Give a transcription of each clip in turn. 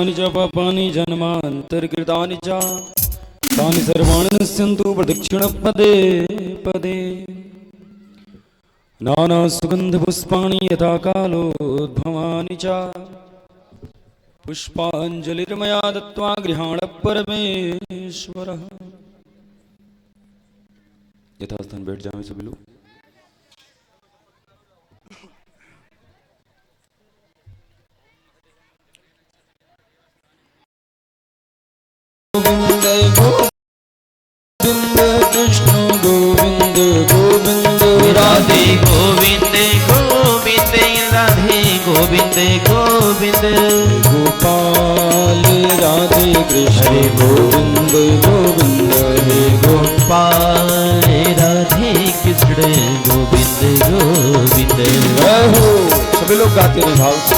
पुण्यानि च पापानि जन्मान्तरकृतानि च तानि सर्वाणि नश्यन्तु प्रदक्षिणपदे पदे। नानासुगन्धपुष्पाणि यथा कालोद्भवानि च पुष्पाञ्जलिर्मया दत्त्वा गृहाण परमेश्वरः। यथास्थान बैठ जाएं सभी लोग। गोविंद गोविंद कृष्ण गोविंद गोविंद राधे गोविंद गोविंद राधे गोविंद गोविंद गोपाल राधे कृष्ण गोविंद गोविंद हरे गोपाल राधे कृष्ण गोविंद गोविंद। सभी लोग गाते रहे भाव से।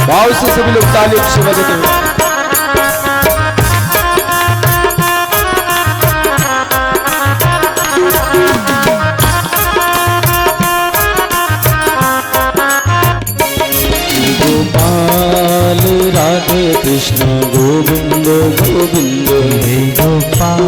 भाव से सभी लोग ताली से बजाते हुए। गोपाल राधे कृष्ण गोविंद गोविंद गोपाल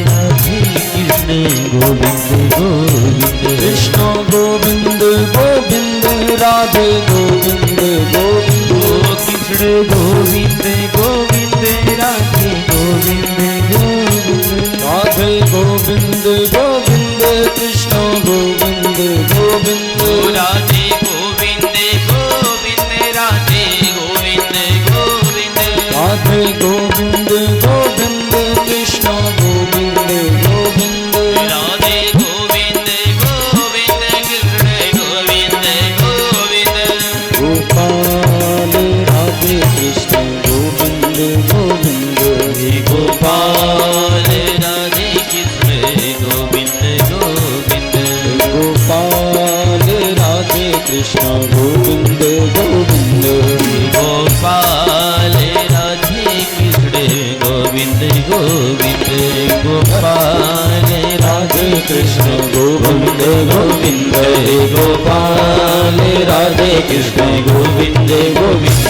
राधे कृष्ण गोविंद गोविंद कृष्ण गोविंद गोविंद राधे गोविंद गोविंद कृष्ण गोविंद गोविंद राधे गोविंद गोविंद राधे गोविंद गोविंद कृष्ण गोविंद गोविंद राधे गोविंद गोविंद राधे गोविंद गोविंद राधे गोविंद गोविंद कृष्ण गोविंद गोविंद राधे गोविंद गोविंद कृष्ण गोविंद गोविंद गोपाल राधे कृष्ण गोविंद गोविंद गोपाल राधे कृष्ण गोविंद गोविंद गोपाल राधे कृष्ण गोविंद गोविंद गोपाल राधे कृष्ण गोविंद गोविंद गोपाल राधे कृष्ण गोविंद गोविंद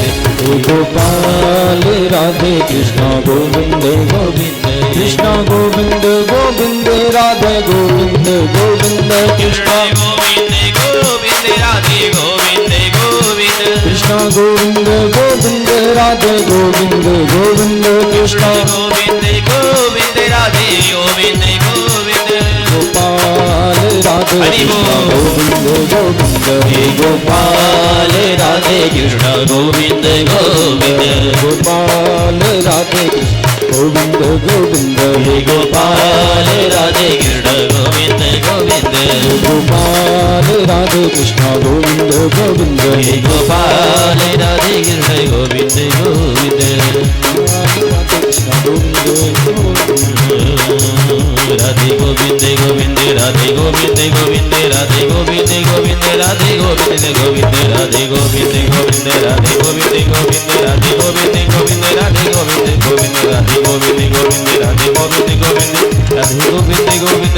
गोपाल राधे कृष्ण गोविंद गोविंद गोपाल राधे कृष्ण गोविंद गोविंद कृष्ण गोविंद गोविंद राधे गोविंद गोविंद कृष्ण गोविंद गोविंद राधे गोविंद गोविंद कृष्ण गोविंद गोविंद राधे गोविंद गोविंद कृष्ण गोविंद गोविंद राधे गोविंद गोविंद गोपाल राधे कृष्ण गोविंद गोविंद गोपाल राधे कृष्ण गोविंद गोविंद गोपाल राधे कृष्ण गोविंद गोविंद गोपाल राधे कृष्ण गोविंद गोविंद गोपाल राधे कृष्ण गोविंद गोविंद गोपाल राधे कृष्ण गोविंद गोविंद राधे गोविंद गोविंद राधे गोविंद गोविंद राधे गोविंद गोविंद राधे गोविंद गोविंद राधे गोविंद गोविंद राधे गोविंद गोविंद राधे गोविंद गोविंद राधे गोविंद गोविंद राधे गोविंद गोविंद राधे गोविंद गोविंद राधे गोविंद गोविंद राधे गोविंद गोविंद।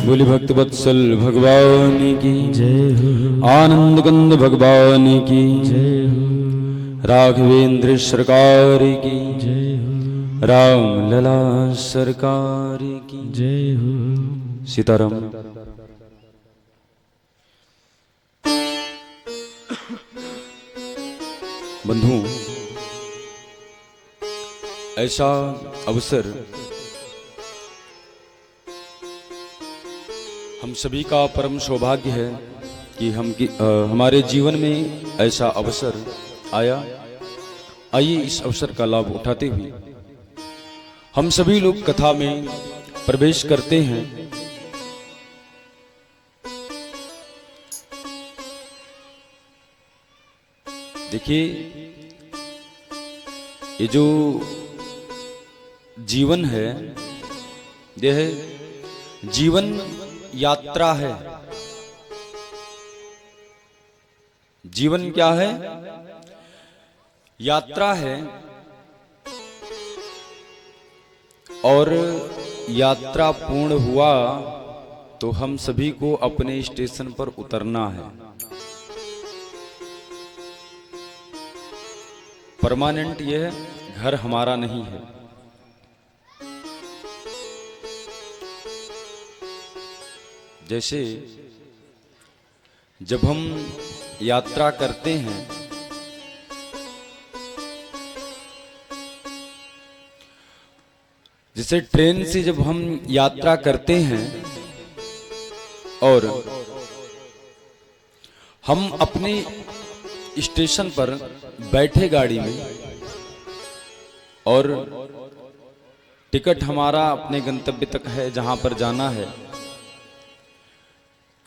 बोली भक्त वत्सल भगवान की जय हो आनंद कंद भगवान की जय हो राघवेंद्र सरकार की जय हो राम लला सरकार की जय हो सीताराम। बंधुओं, ऐसा अवसर हम सभी का परम सौभाग्य है कि हमारे जीवन में ऐसा अवसर आया। आइए इस अवसर का लाभ उठाते हुए हम सभी लोग कथा में प्रवेश करते हैं। देखिए, ये जो जीवन है, यह जीवन यात्रा है। जीवन क्या है? यात्रा है। और यात्रा पूर्ण हुआ तो हम सभी को अपने स्टेशन पर उतरना है। परमानेंट यह घर हमारा नहीं है। जैसे जब हम यात्रा करते हैं जैसे ट्रेन से जब हम यात्रा करते हैं और हम अपने स्टेशन पर बैठे गाड़ी में और टिकट हमारा अपने गंतव्य तक है, जहां पर जाना है,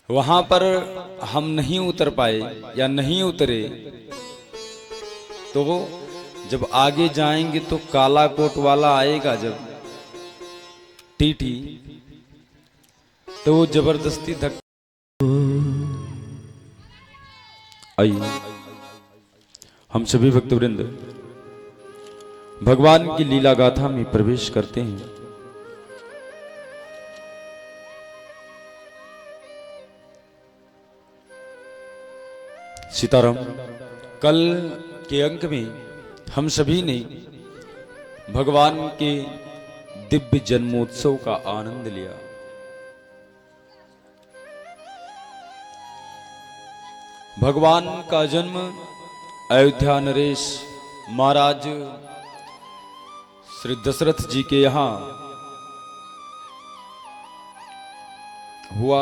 वहां पर हम नहीं उतर पाए या नहीं उतरे तो जब आगे जाएंगे तो काला कोट वाला आएगा जब टीटी, तो वो जबरदस्ती धक्का। आइए हम सभी भक्तवृंद भगवान की लीला गाथा में प्रवेश करते हैं। सीताराम। कल के अंक में हम सभी ने भगवान के दिव्य जन्मोत्सव का आनंद लिया। भगवान का जन्म अयोध्या नरेश महाराज श्री दशरथ जी के यहां हुआ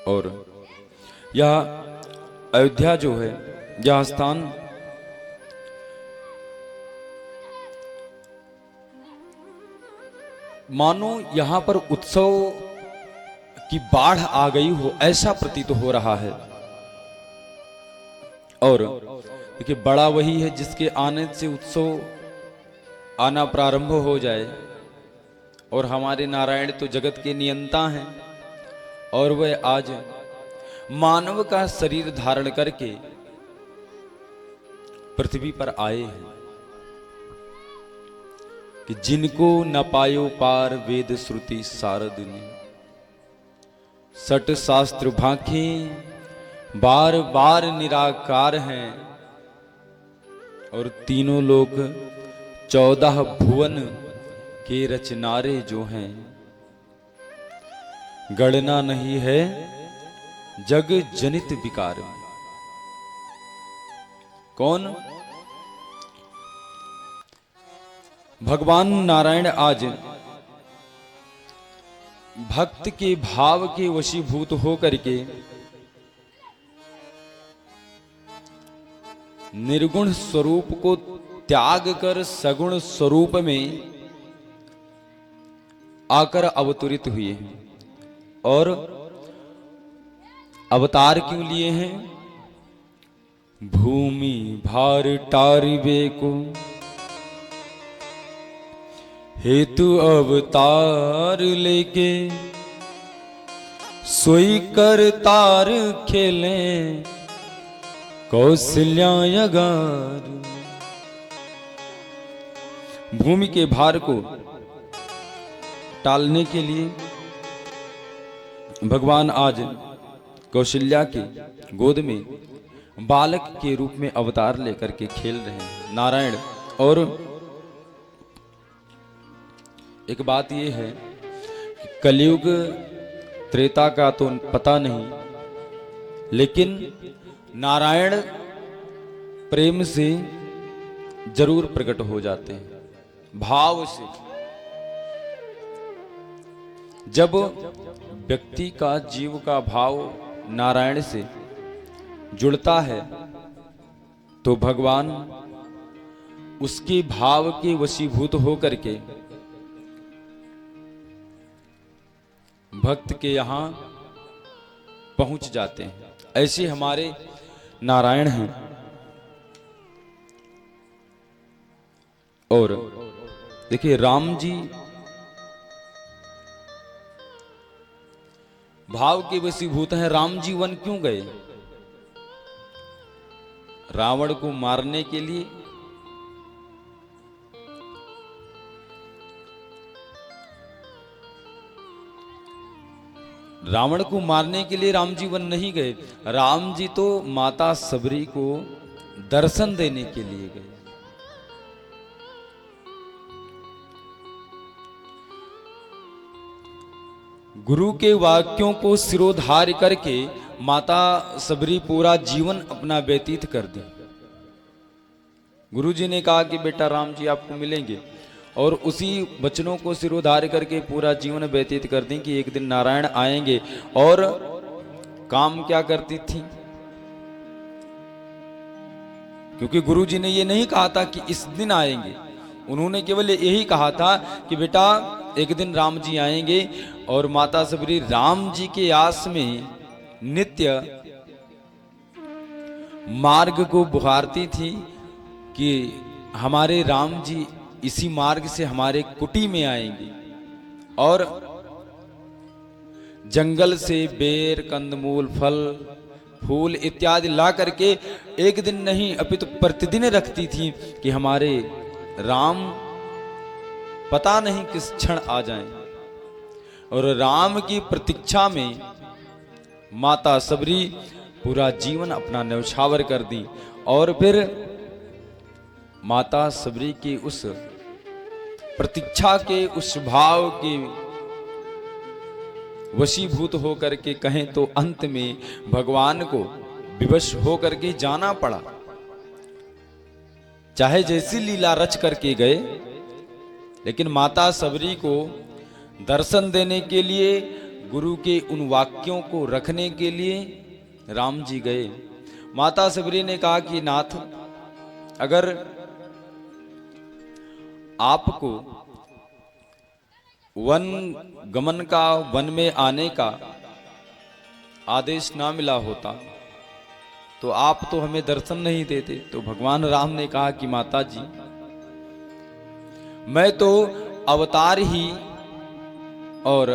और यह अयोध्या जो है, यह स्थान मानो यहां पर उत्सव की बाढ़ आ गई हो ऐसा प्रतीत हो रहा है। और देखिए बड़ा वही है जिसके आने से उत्सव आना प्रारंभ हो जाए। और हमारे नारायण तो जगत के नियंता हैं और वह आज मानव का शरीर धारण करके पृथ्वी पर आए हैं कि जिनको न पायो पार वेद श्रुति सारद ने, सट शास्त्र भाखे बार बार निराकार हैं। और तीनों लोक 14 भुवन के रचनारे जो हैं, गणना नहीं है जग जनित विकार में। कौन? भगवान नारायण आज भक्त के भाव के वशीभूत होकर के निर्गुण स्वरूप को त्याग कर सगुण स्वरूप में आकर अवतरित हुए हैं। और अवतार क्यों लिए हैं? भूमि भार टारिबे को हेतु अवतार लेके सोई कर तार खेले कौशल्या यगार। भूमि के भार को टालने के लिए भगवान आज कौशल्या की गोद में बालक के रूप में अवतार लेकर के खेल रहे हैं नारायण। और एक बात यह है कि कलयुग त्रेता का तो पता नहीं, लेकिन नारायण प्रेम से जरूर प्रकट हो जाते हैं, भाव से। जब व्यक्ति का जीव का भाव नारायण से जुड़ता है तो भगवान उसके भाव के वशीभूत होकर के भक्त के यहां पहुंच जाते हैं। ऐसे हमारे नारायण हैं। और देखिए राम जी भाव के वशीभूत हैं। राम जी वन क्यों गए? रावण को मारने के लिए। रावण को मारने के लिए राम जी वन नहीं गए। राम जी तो माता सबरी को दर्शन देने के लिए गए। गुरु के वाक्यों को सिरोधार्य करके माता सबरी पूरा जीवन अपना व्यतीत कर दी। गुरु जी ने कहा कि बेटा राम जी आपको मिलेंगे, और उसी वचनों को सिरोधार्य करके पूरा जीवन व्यतीत कर दी कि एक दिन नारायण आएंगे। और काम क्या करती थी? क्योंकि गुरु जी ने ये नहीं कहा था कि इस दिन आएंगे, उन्होंने केवल यही कहा था कि बेटा एक दिन राम जी आएंगे। और माता सबरी राम जी के आस में नित्य मार्ग को बुहारती थी कि हमारे राम जी इसी मार्ग से हमारे कुटी में आएंगे। और जंगल से बेर, कंदमूल, फल, फूल इत्यादि ला करके एक दिन नहीं अपितु प्रतिदिन रखती थी कि हमारे राम पता नहीं किस क्षण आ जाएं। और राम की प्रतीक्षा में माता सबरी पूरा जीवन अपना न्यौछावर कर दी। और फिर माता सबरी की उस प्रतीक्षा के उस भाव के वशीभूत होकर के कहें तो अंत में भगवान को विवश होकर के जाना पड़ा। चाहे जैसी लीला रच करके गए, लेकिन माता सबरी को दर्शन देने के लिए, गुरु के उन वाक्यों को रखने के लिए राम जी गए। माता सबरी ने कहा कि नाथ, अगर आपको वन गमन का, वन में आने का आदेश ना मिला होता तो आप तो हमें दर्शन नहीं देते। तो भगवान राम ने कहा कि माता जी, मैं तो अवतार ही और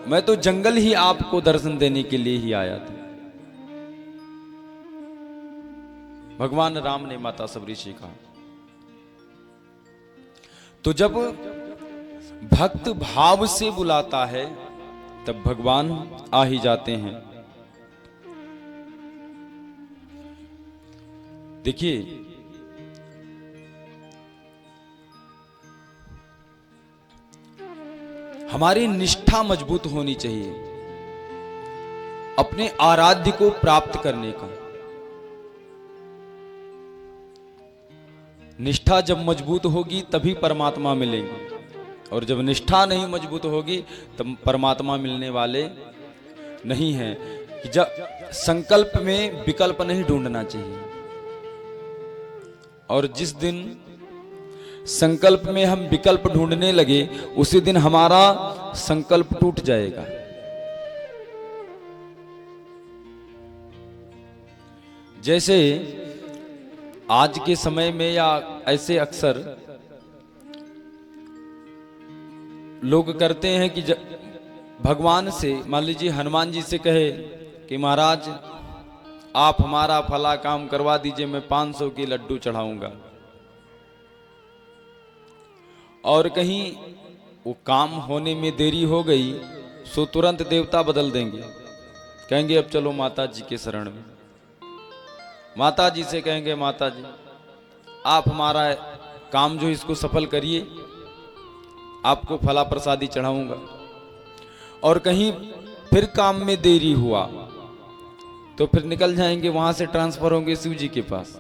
मैं तो जंगल ही आपको दर्शन देने के लिए ही आया था। भगवान राम ने माता सबरी से कहा। तो जब भक्त भाव से बुलाता है तब भगवान आ ही जाते हैं। देखिए, हमारी निष्ठा मजबूत होनी चाहिए अपने आराध्य को प्राप्त करने का। निष्ठा जब मजबूत होगी तभी परमात्मा मिलेंगे, और जब निष्ठा नहीं मजबूत होगी तब परमात्मा मिलने वाले नहीं हैं। कि जब संकल्प में विकल्प नहीं ढूंढना चाहिए, और जिस दिन संकल्प में हम विकल्प ढूंढने लगे उसी दिन हमारा संकल्प टूट जाएगा। जैसे आज के समय में या ऐसे अक्सर लोग करते हैं कि भगवान से, मान लीजिए हनुमान जी से कहे कि महाराज आप हमारा फला काम करवा दीजिए, मैं 500 के लड्डू चढ़ाऊंगा, और कहीं वो काम होने में देरी हो गई सो तुरंत देवता बदल देंगे, कहेंगे अब चलो माता जी के शरण में। माता जी से कहेंगे माता जी आप हमारा काम जो इसको सफल करिए, आपको फला प्रसादी चढ़ाऊंगा। और कहीं फिर काम में देरी हुआ तो फिर निकल जाएंगे, वहां से ट्रांसफर होंगे शिव जी के पास।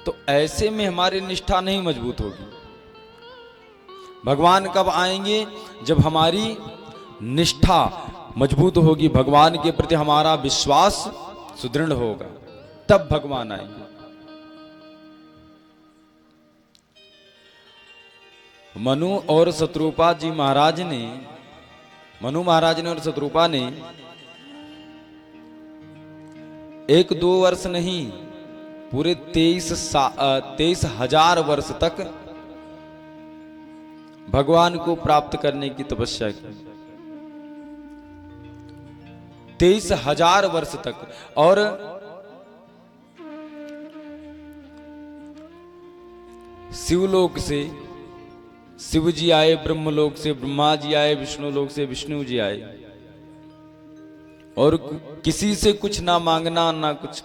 तो ऐसे में हमारी निष्ठा नहीं मजबूत होगी। भगवान कब आएंगे? जब हमारी निष्ठा मजबूत होगी, भगवान के प्रति हमारा विश्वास सुदृढ़ होगा, तब भगवान आएंगे। मनु और शत्रुपा जी महाराज ने, मनु महाराज ने और शत्रुपा ने 1-2 वर्ष नहीं पूरे 23,000 वर्ष तक भगवान को प्राप्त करने की तपस्या की। 23,000 वर्ष तक। और शिवलोक से शिव जी आए, ब्रह्मलोक से ब्रह्मा जी आए, विष्णु लोक से विष्णु जी आए, और किसी से कुछ ना मांगना ना कुछ,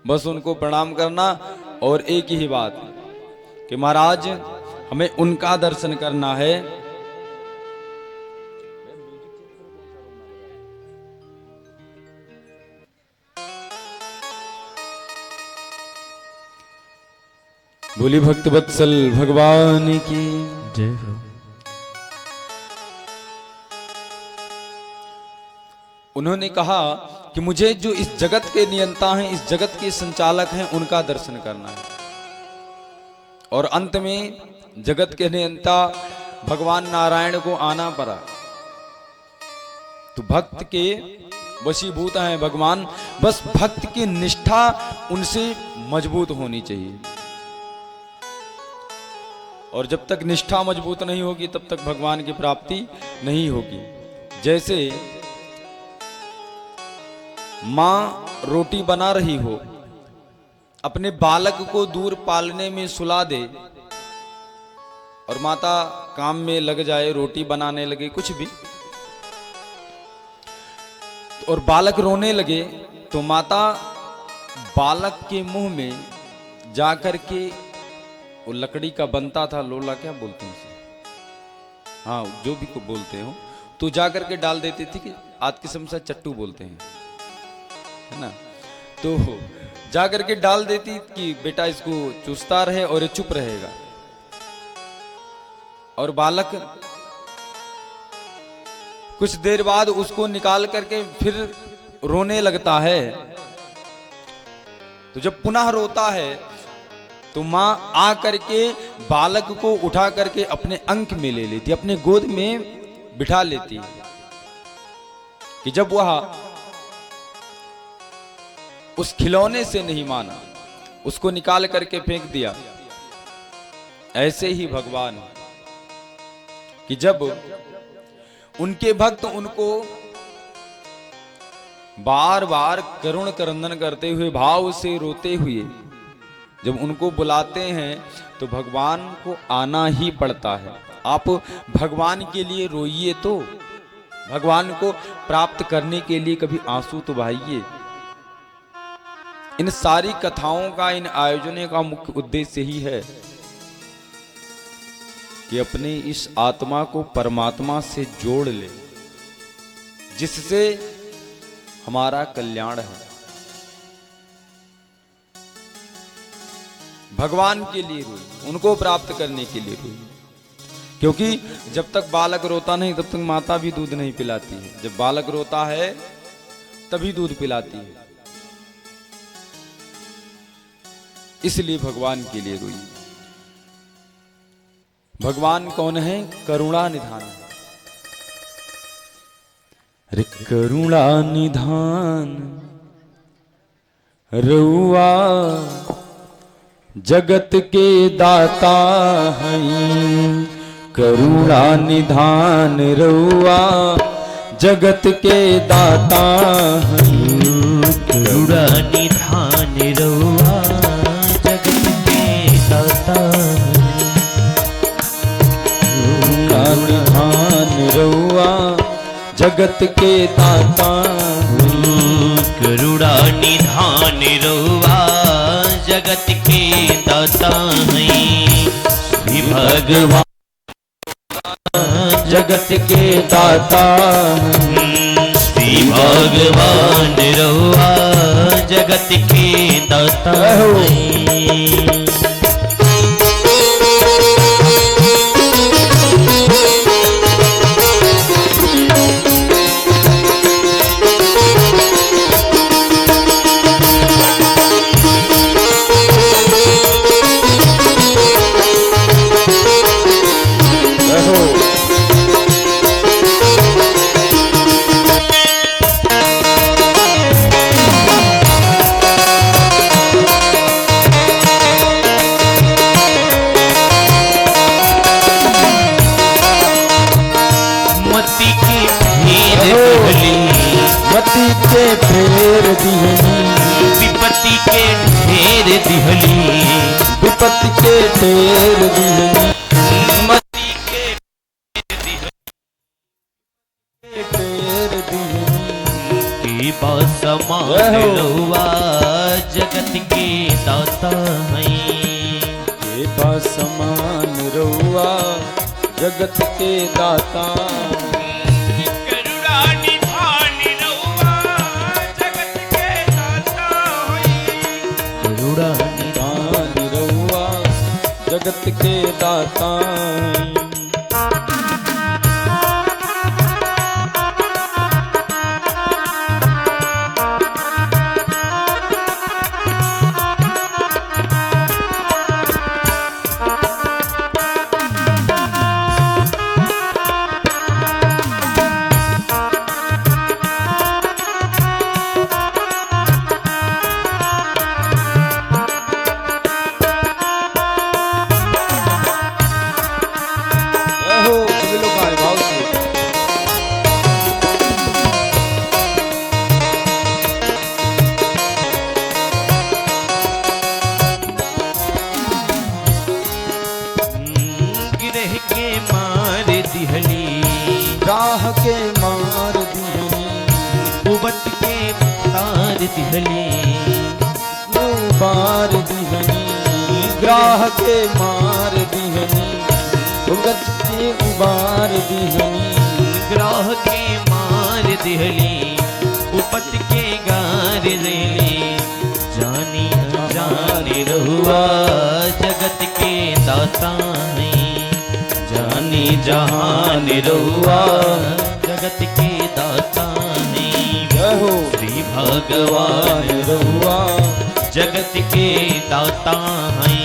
बस उनको प्रणाम करना और एक ही बात कि महाराज हमें उनका दर्शन करना है। बोली भक्तवत्सल भगवान की जय हो। उन्होंने कहा कि मुझे जो इस जगत के नियंता हैं, इस जगत के संचालक हैं, उनका दर्शन करना है। और अंत में जगत के नियंता भगवान नारायण को आना पड़ा। तो भक्त के वशीभूत हैं भगवान, बस भक्त की निष्ठा उनसे मजबूत होनी चाहिए। और जब तक निष्ठा मजबूत नहीं होगी तब तक भगवान की प्राप्ति नहीं होगी। जैसे माँ रोटी बना रही हो, अपने बालक को दूर पालने में सुला दे और माता काम में लग जाए, रोटी बनाने लगे, कुछ भी, और बालक रोने लगे, तो माता बालक के मुंह में जाकर के, वो लकड़ी का बनता था, लोला क्या बोलते हैं उसे, हाँ जो भी को बोलते हो, तो जाकर के डाल देती थी, कि आज के समय से चट्टू बोलते हैं, है ना, तो जाकर के डाल देती कि बेटा इसको चूसता रहे और ये चुप रहेगा। और बालक कुछ देर बाद उसको निकाल करके फिर रोने लगता है। तो जब पुनः रोता है तो मां आ करके बालक को उठा करके अपने अंक में ले लेती, अपने गोद में बिठा लेती है, कि जब वह उस खिलौने से नहीं माना, उसको निकाल करके फेंक दिया। ऐसे ही भगवान कि जब उनके भक्त उनको बार बार करुण क्रंदन करते हुए, भाव से रोते हुए जब उनको बुलाते हैं, तो भगवान को आना ही पड़ता है। आप भगवान के लिए रोइए, तो भगवान को प्राप्त करने के लिए कभी आंसू तो बहाइए। इन सारी कथाओं का, इन आयोजनों का मुख्य उद्देश्य ही है कि अपने इस आत्मा को परमात्मा से जोड़ ले, जिससे हमारा कल्याण है। भगवान के लिए रोइए, उनको प्राप्त करने के लिए रोइए, क्योंकि जब तक बालक रोता नहीं तब तक माता भी दूध नहीं पिलाती है। जब बालक रोता है तभी दूध पिलाती है। इसलिए भगवान के लिए रोइए। भगवान कौन है? करुणा निधान। अरे करुणा निधान रउआ जगत के दाता हैं। करुणा निधान रउआ जगत के दाता हैं। करुणा निधान रउआ जगत के दाता हैं। करुणा निधान रउआ जगत के दाता हैं। करुणा निधान रउआ जगत के दाता हैं। श्री भगवान जगत के दाता हैं। श्री भगवान रउआ जगत के दाता हैं। दिहली मती के फेर दिहनी विपत्ति के ढेर दिहली विपत्ति के फेर दिहनी मती के फेर दिहनी की समान रहुआ जगत के दाता हैं के समान रहुआ जगत के दाता करुणा निधान रहुआ जगत के दाता हैं करुणा दान रहुआ जगत के दाता राह के मार दिहनी उबत के तार दिहली बार दिहनी ग्राह के मार दिहनी उगत के उबार दिहनी ग्राह के मार दिहली उपत के गार दिहली जानी जाने रहुआ जगत के दाता हैं जानी जहान रहुआ जगत के दाता हैं श्री भगवान रहुआ जगत के दाता हैं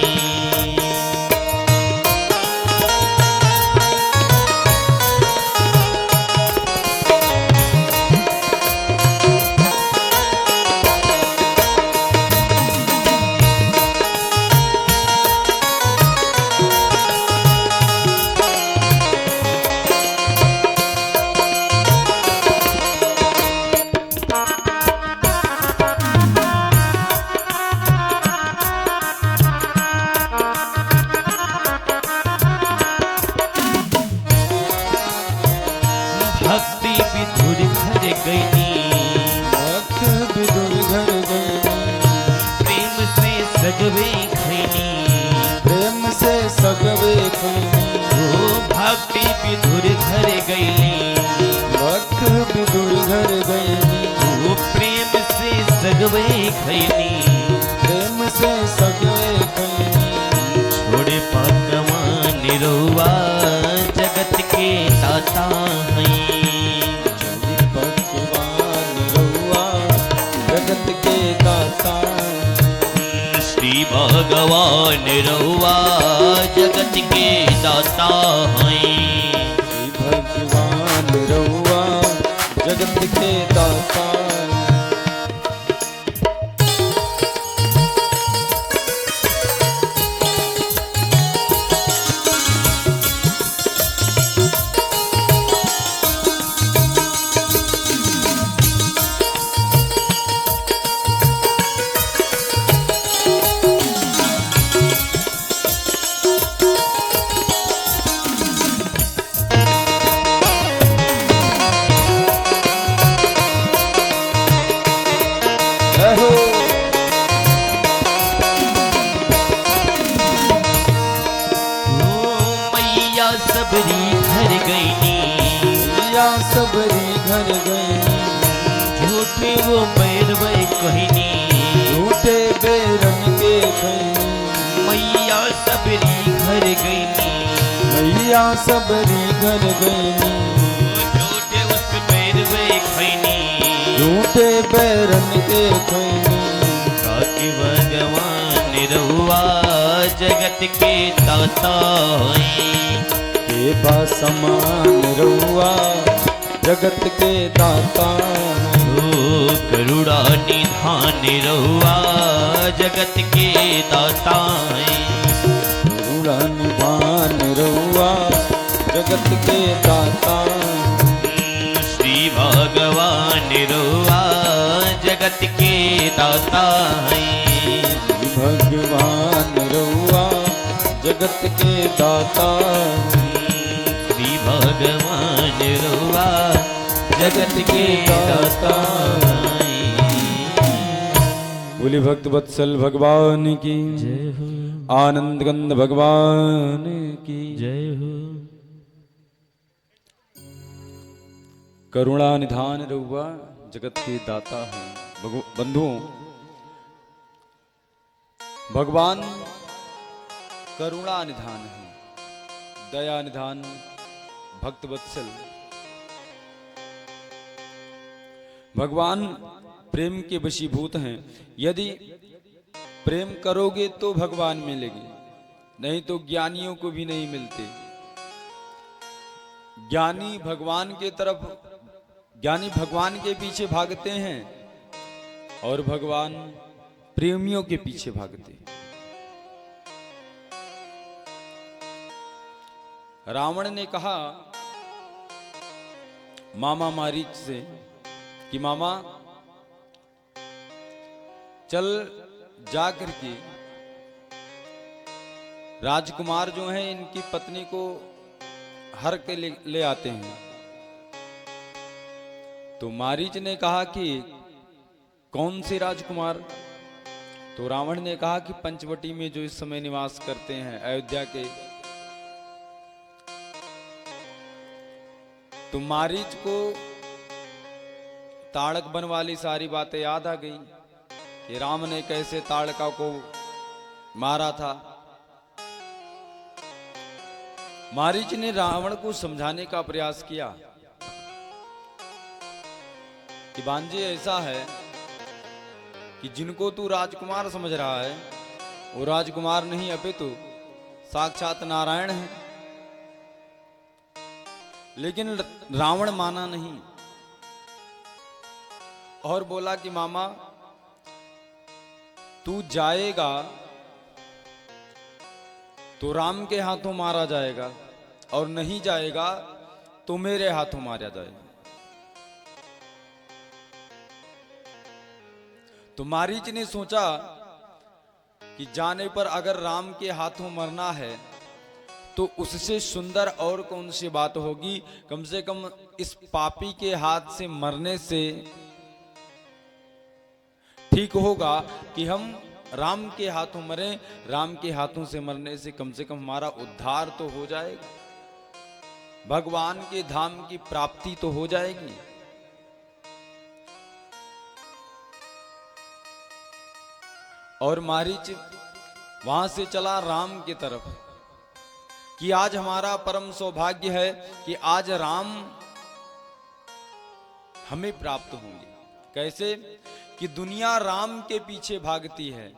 भक्ति विधुर घर गई भक्त विदुर घर गई प्रेम से सगवे खैनी प्रेम से सगवे खैनी ओ भक्ति विधुर घर गई भक्त विदुर घर गई ओ प्रेम से सगवे खैनी प्रेम से सगवे खैनी छोड़े पकवान रहुआ जगत के दाता हैं जगत के दाता श्री भगवान रहुआ जगत के दाता हैं श्री भगवान रहुआ जगत के दाता मैया सबरी घर गई या सबरी घर गई झूठे वो बैरवे कहनी झूठे बेरन के खैनी मैया सबरी घर गई मैया सबरी घर गई झूठे उस बैरवे खैनी झूठे बैरन के खैनी काकी भगवान रहुआ जगत के दाता हैं के बा समान रहुआ जगत के दाता ओ करुणा निधान रहुआ जगत के दाता हैं करुणा निधान रहुआ जगत के दाता श्री भगवान जगत के दाता हैं। भगवान रउआ जगत के दाता श्री भगवान रुआ जगत के दाता हैं। बोली भक्त वत्सल भगवान की जय हो, आनंद गंध भगवान की जय हो। करुणा निधान रउआ जगत के दाता है। बंधुओं, भगवान करुणा निधान है, दया निधान, भक्त वत्सल। भगवान प्रेम के वशीभूत हैं। यदि प्रेम करोगे तो भगवान मिलेंगे, नहीं तो ज्ञानियों को भी नहीं मिलते। ज्ञानी भगवान के तरफ, ज्ञानी भगवान के पीछे भागते हैं और भगवान प्रेमियों के पीछे भागते हैं। रावण ने कहा मामा मारीच से कि मामा चल जाकर के राजकुमार जो हैं इनकी पत्नी को हर के ले आते हैं। तो मारीच ने कहा कि कौन से राजकुमार? तो रावण ने कहा कि पंचवटी में जो इस समय निवास करते हैं, अयोध्या के। तो मारीच को ताड़क वन वाली सारी बातें याद आ गई कि राम ने कैसे ताड़का को मारा था। मारीच ने रावण को समझाने का प्रयास किया कि बांजे ऐसा है कि जिनको तू राजकुमार समझ रहा है वो राजकुमार नहीं अपितु साक्षात नारायण है। लेकिन रावण माना नहीं और बोला कि मामा तू जाएगा तो राम के हाथों मारा जाएगा और नहीं जाएगा तो मेरे हाथों मारा जाएगा। तो मारीच ने सोचा कि जाने पर अगर राम के हाथों मरना है तो उससे सुंदर और कौन सी बात होगी। कम से कम इस पापी के हाथ से मरने से ठीक होगा कि हम राम के हाथों मरें। राम के हाथों से मरने से कम हमारा उद्धार तो हो जाएगा, भगवान के धाम की प्राप्ति तो हो जाएगी। और मारीच वहां से चला राम की तरफ कि आज हमारा परम सौभाग्य है कि आज राम हमें प्राप्त होंगे। कैसे कि दुनिया राम के पीछे भागती है,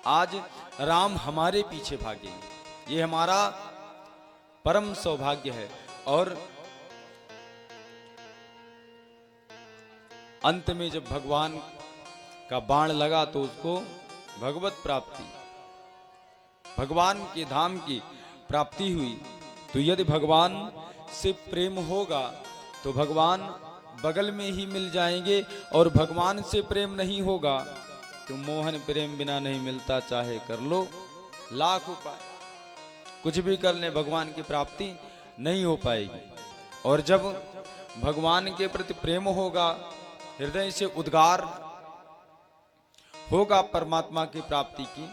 आज राम हमारे पीछे भागेंगे। ये हमारा परम सौभाग्य है। और अंत में जब भगवान का बाण लगा तो उसको भगवत प्राप्ति, भगवान के धाम की प्राप्ति हुई। तो यदि भगवान से प्रेम होगा तो भगवान बगल में ही मिल जाएंगे, और भगवान से प्रेम नहीं होगा तो मोहन प्रेम बिना नहीं मिलता, चाहे कर लो लाख उपाय, कुछ भी कर ले भगवान की प्राप्ति नहीं हो पाएगी। और जब भगवान के प्रति प्रेम होगा, हृदय से उद्गार होगा परमात्मा की प्राप्ति की,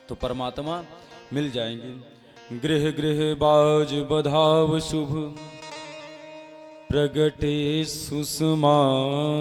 तो परमात्मा मिल जाएंगे। गृह गृह बाज बधाव शुभ प्रगटे सुषमा।